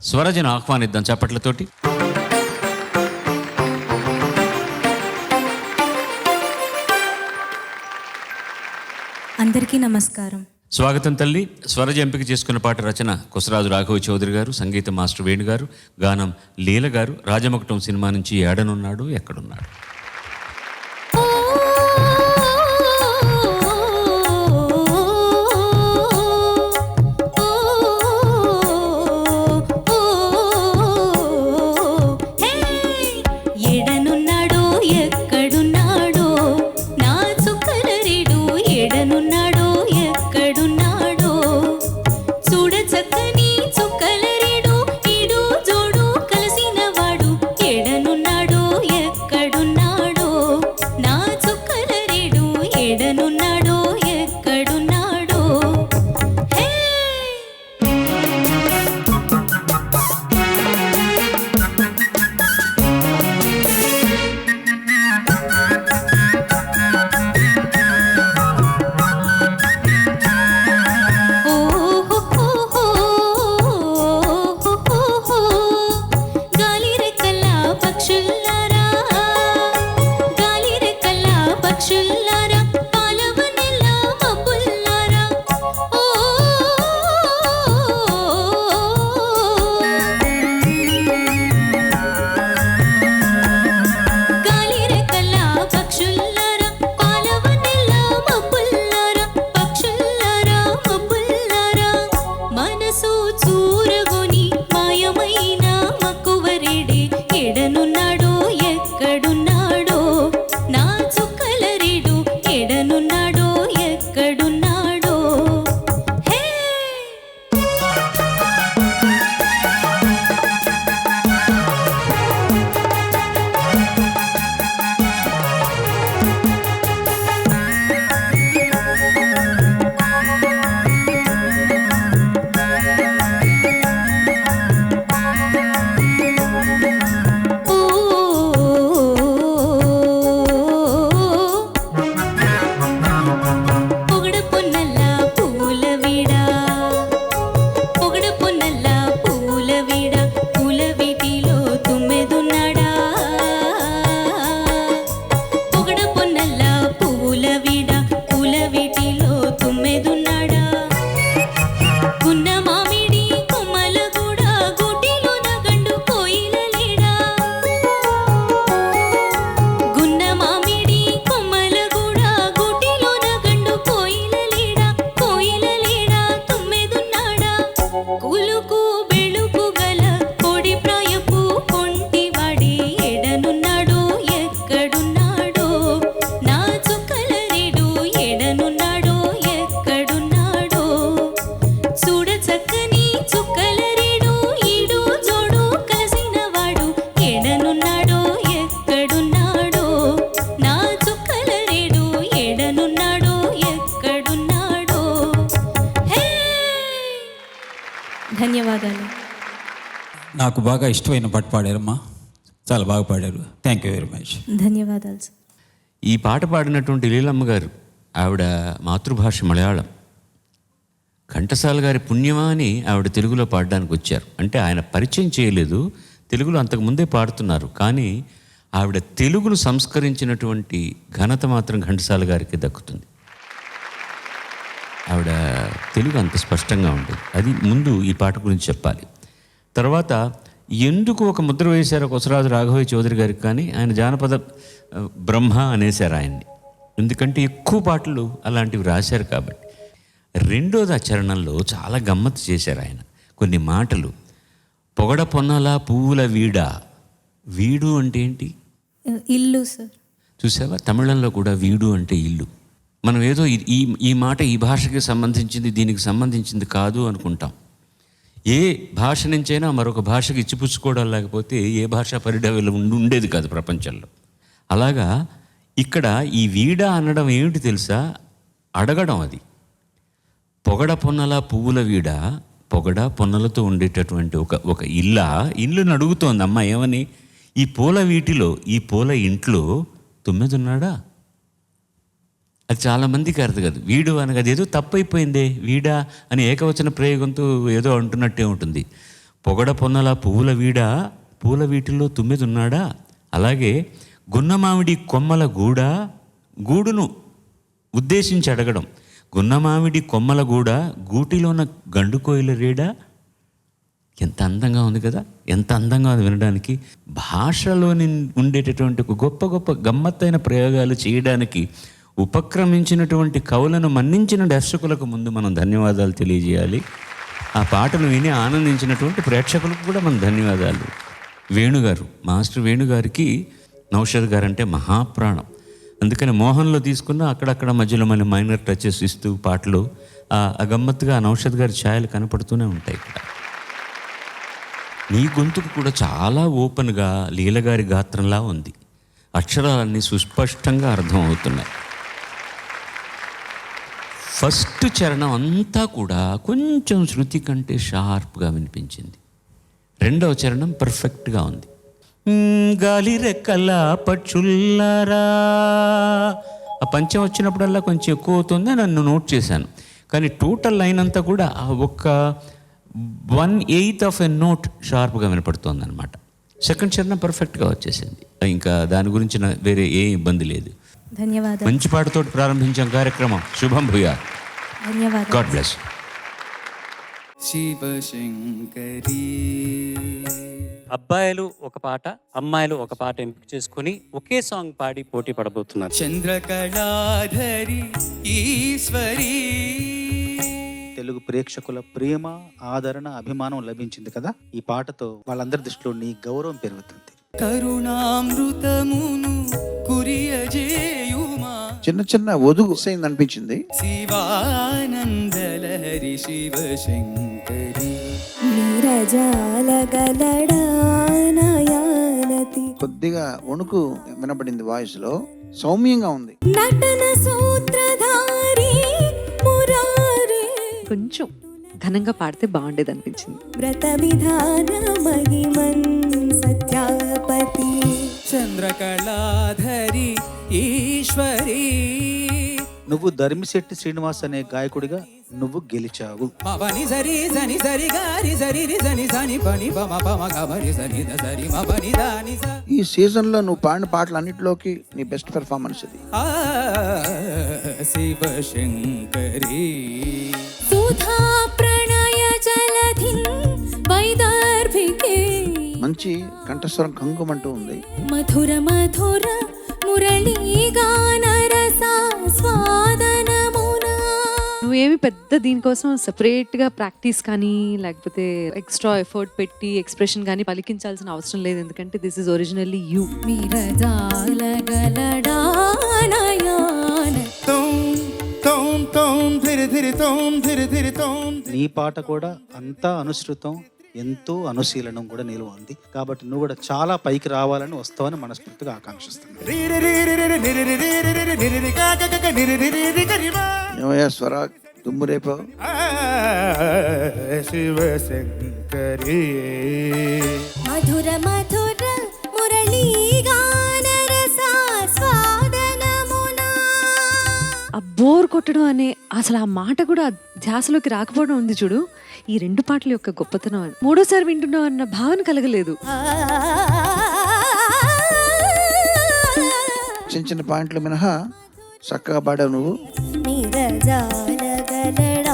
స్వరజను ఆహ్వానిద్దాం చప్పట్లతోటి. అందరికీ నమస్కారం. స్వాగతం తల్లి. స్వరజ ఎంపిక చేసుకున్న పాట రచన కొసరాజు రాఘవ చౌదరి గారు, సంగీతం మాస్టర్ వేణు గారు, గానం లీల గారు. రాజమకుటం సినిమా నుంచి ఏడనున్నాడు ఎక్కడున్నాడు. ధన్యవాదాలు. నాకు బాగా ఇష్టమైన పాట పాడారమ్మా, చాలా బాగా పాడారు. Thank you very much. ధన్యవాదాలు సార్. ఈ పాట పాడినటువంటి లీలమ్మ గారు, ఆవిడ మాతృభాష మలయాళం. ఘంటసాల గారి పుణ్యమా అని ఆవిడ తెలుగులో పాడడానికి వచ్చారు. అంటే ఆయన పరిచయం చేయలేదు, తెలుగులో అంతకుముందే పాడుతున్నారు. కానీ ఆవిడ తెలుగును సంస్కరించినటువంటి ఘనత మాత్రం ఘంటసాల గారికి దక్కుతుంది. ఆవిడ తెలుగు అంత స్పష్టంగా ఉండేది. అది ముందు ఈ పాట గురించి చెప్పాలి. తర్వాత ఎందుకు ఒక ముద్ర వేశారో కొసరాజు రాఘవ చౌదరి గారికి, కానీ ఆయన జానపద బ్రహ్మ అనేశారు ఆయన్ని. ఎందుకంటే ఎక్కువ పాటలు అలాంటివి రాశారు కాబట్టి. రెండోది ఆ చరణంలో చాలా గమ్మత్తు చేశారు ఆయన. కొన్ని మాటలు, పొగడ పొన్నల పువ్వుల వీడా. వీడు అంటే ఏంటి? ఇల్లు సార్. చూసావా, తమిళంలో కూడా వీడు అంటే ఇల్లు. మనం ఏదో ఈ మాట ఈ భాషకి సంబంధించింది, దీనికి సంబంధించింది కాదు అనుకుంటాం. ఏ భాష నుంచైనా మరొక భాషకి ఇచ్చిపుచ్చుకోవడం లేకపోతే ఏ భాష పరిడవిలో ఉండేది కాదు ప్రపంచంలో. అలాగా ఇక్కడ ఈ వీడ అనడం ఏమిటి తెలుసా? అడగడం. అది పొగడ పొన్నల పువ్వుల వీడ, పొగడ పొన్నలతో ఉండేటటువంటి ఒక ఇల్లుని అడుగుతోంది అమ్మ. ఏమని? ఈ పూల వీటిలో, ఈ పూల ఇంట్లో తుమ్మెదున్నాడా? అది చాలామందికి అర్థం కాదు. వీడు అనగా అది ఏదో తప్పైపోయిందే, వీడా అని ఏకవచన ప్రయోగంతో ఏదో అంటున్నట్టే ఉంటుంది. పొగడ పొన్నల పువ్వుల వీడా, పూల వీటిల్లో తుమ్మెదున్నాడా. అలాగే గున్నమామిడి కొమ్మల గూడును ఉద్దేశించి అడగడం. గున్నమామిడి కొమ్మల గూటిలోన గండు కోయిల రేడా. ఎంత అందంగా ఉంది కదా, ఎంత అందంగా ఉంది వినడానికి. భాషలోని ఉండేటటువంటి ఒక గొప్ప గొప్ప గమ్మత్తైన ప్రయోగాలు చేయడానికి ఉపక్రమించినటువంటి కవులను మన్నించిన దర్శకులకు ముందు మనం ధన్యవాదాలు తెలియజేయాలి. ఆ పాటను విని ఆనందించినటువంటి ప్రేక్షకులకు కూడా మనం ధన్యవాదాలు. వేణుగారు, మాస్టర్ వేణుగారికి నౌషద్ గారు అంటే మహాప్రాణం. అందుకని మోహన్లో తీసుకున్న అక్కడక్కడ మధ్యలో మళ్ళీ మైనర్ టచెస్ ఇస్తూ పాటలు గమ్మత్తుగా నౌషద్ గారి ఛాయలు కనపడుతూనే ఉంటాయి ఇక్కడ. నీ గొంతుకు కూడా చాలా ఓపెన్గా లీలగారి గాత్రంలా ఉంది. అక్షరాలన్నీ సుస్పష్టంగా అర్థం అవుతున్నాయి. ఫస్ట్ చరణం అంతా కూడా కొంచెం శృతి కంటే షార్ప్గా వినిపించింది. రెండవ చరణం పర్ఫెక్ట్గా ఉంది. గాలి రెక్కల పక్షుల్లారా, ఆ పంచం వచ్చినప్పుడల్లా కొంచెం ఎక్కువ అవుతుంది, నన్ను నోట్ చేశాను. కానీ టోటల్ లైన్ అంతా కూడా ఒక్క 1/8 ఆఫ్ ఎ నోట్ షార్ప్గా వినపడుతుంది అనమాట. సెకండ్ చరణం పర్ఫెక్ట్గా వచ్చేసింది. ఇంకా దాని గురించి వేరే ఏ ఇబ్బంది లేదు. ధన్యవాదాలు. మంచి పాటతో ప్రారంభించాం కార్యక్రమం. శుభం భూయా. ధన్యవాదాలు. God bless. శివశంకరీ. అబ్బాయిలు ఒక పాట, అమ్మాయిలు ఒక పాట ఎంపిక చేసుకుని ఒకే సాంగ్ పాడి పోటీ పడబోతున్నారు. చంద్రకళాధరి ఈశ్వరీ. తెలుగు ప్రేక్షకుల ప్రేమ, ఆదరణ, అభిమానం లభించింది కదా. ఈ పాటతో వాళ్ళందరి దృష్టిలో నీ గౌరవం పెరుగుతుంది. కరుణామృతమును కురియజేయుమా. చిన్న చిన్న ఒదుగు అయింది అనిపించింది. శివానందలహరి శివశంకరీ. కొద్దిగా వణుకు వినపడింది వాయిస్ లో. సౌమ్యంగా ఉంది. నటన సూత్రధారి మురారి. కొంచెం ఘనంగా పాడితే బాగుండేది అనిపించింది. వ్రత విధాన మహిమన్ సత్యాపతి. చంద్రకళాధరి ఈశ్వరీ. నువ్వు ధర్మిశెట్టి శ్రీనివాస్ అనే గాయకుడిగా నువ్వు గెలిచావు. మబని సరి సని సరి గారి సరి రి సని సని పని పమ పమ గమరి సని ద సరి మబని దాని స. ఈ సీజన్ లో నువ్వు పాడిన పాటలు అన్నిటిలోకి నీ బెస్ట్ పెర్ఫార్మెన్స్ ఇది. శివశంకరీ. సుధా ప్రణయ జలధి వైదర్భికే. మంచి కంఠస్వరం కంగుమంటూ ఉంది. మధుర మధుర మురళీ గాన రస స్వాదనమునా. నువ్వేమి పెద్ద దీనికోసం సెపరేట్గా ప్రాక్టీస్ కానీ లేకపోతే ఎక్స్ట్రా ఎఫర్ట్ పెట్టి ఎక్స్ప్రెషన్ కానీ పలికించాల్సిన అవసరం లేదు. ఎందుకంటే దిస్ ఇస్ ఒరిజినల్లీ యూ. నీ పాట కూడా అంతా అనుసృతం, ఎంతో అనుశీలనం కూడా నిలువ ఉంది. కాబట్టి నువ్వు కూడా చాలా పైకి రావాలని వస్తావని మనస్ఫూర్తిగా ఆకాంక్షిస్తున్నాను. ఏమయ్యా స్వర దుమ్మురేపో. శివశంకరీ. మధుర మధుర మురళీ గాన రస స్వాదనమునా. ఆ బోర్ కొట్టడం అనే అసలు ఆ మాట కూడా ధ్యాసలోకి రాకపోవడం ఉంది చూడు. ఈ రెండు పాటల యొక్క గొప్పతనం అని. మూడోసారి వింటున్నావు అన్న భావన కలగలేదు. చిన్న చిన్న పాయింట్లు మినహా చక్కగా పాడావు నువ్వు. నిరజాల గలడ